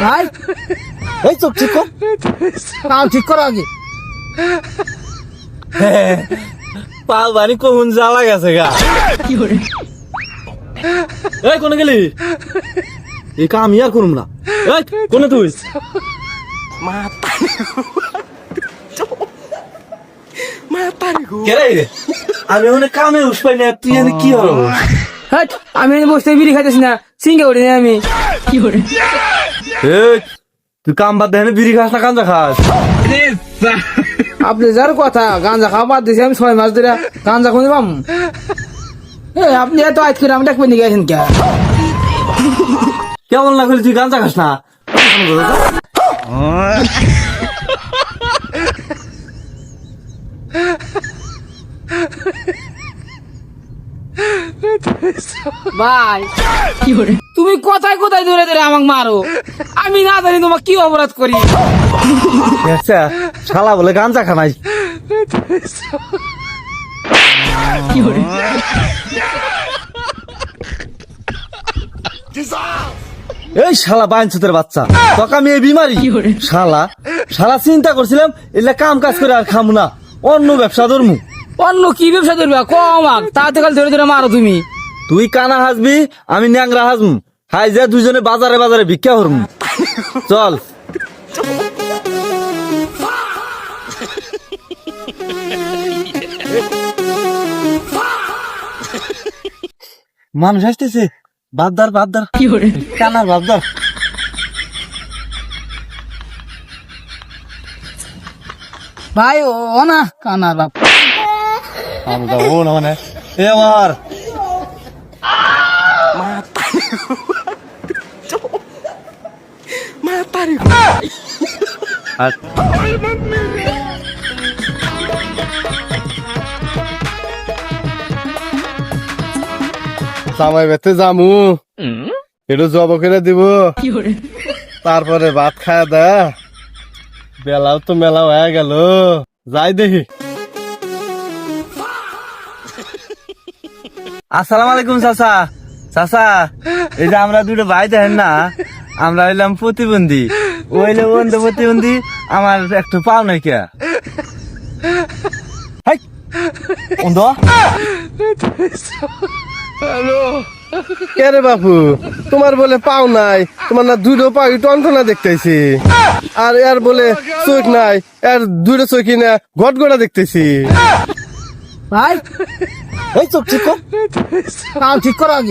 ভাই এই চোখ ঠিক কর, কাল ঠিক করো আগে। পাল বানি কখন জ্বালা গেছে গা। এই কোনে গেলি? এই কাম আর করুম না। এই কোনে তুই? কেরে আমি ওখানে কামে উস পাই না, তুই এনে কি হলো? হ্যাঁ আমি বসতে বিড়ি খাইতেছি না, সিঙ্গে উঠে আমি। এই তুই কাম বাদ দেয় বিড়ি খাস না গাঁজা খাস? আপনি যার কথা গাঁজা খাওয়া বাদ দিয়েছি আমি 6 মাস ধরে, গাঁজা খুঁজে পাম। আপনি এত আজ করে আমি ডাকবেন নিয়ে গেছেন কে? কেমন লাগলে তুই গাঁজা খাস না? ভাই তুমি কোথায় কোথায় ধরে ধরে আমাকে মারো, আমি না জানি তোমার কি অপরাধ করি। আচ্ছা শালা বলে গাঁজা খানাই। এই শালা বাইনছুতের বাচ্চা, তোকে আমি এই বিমারি শালা শালা চিন্তা করছিলাম এলে কাম কাজ করে আর খামু না, অন্য ব্যবসা ধরমু। অন্য কি ব্যবসা ধরবা কমাক, তাতে কাল ধরে ধরে মারো তুমি। তুই কানা হাসবি আমি ন্যাংরা হাসবো, হাই যা দুইজনে বাজারে বাজারে ভিক্ষা করমু। চল মানুষ আসতেছে, বাদদার বাদদার কানার বাদদার। ভাই ও না কানার বাপ। আমরা ও না মানে এ আমার আর জামাই বেতে যামু, একটু জব করে দিব, তারপরে ভাত খাওয়া দা। বেলাও তো মেলা হয়ে গেল, যাই দেখি। আসসালামু আলাইকুম চাচা। চাচা এই যে আমরা দুটো ভাই দেখেন না, আমরা হইলাম প্রতিবন্ধী, ওইলে বন্ধু প্রতিবন্ধী, আমার একটু পাও নাই কে। কে রে বাপু, তোমার বলে পাও নাই, তোমার না দুটো পাও টনটনা দেখতেছি, আর এর বলে চোখ নাই, এর দুটো চোখই না ঘট গোড়া দেখতেছি। ভাই এই চোখ ঠিক কর, কাল ঠিক করো আগে।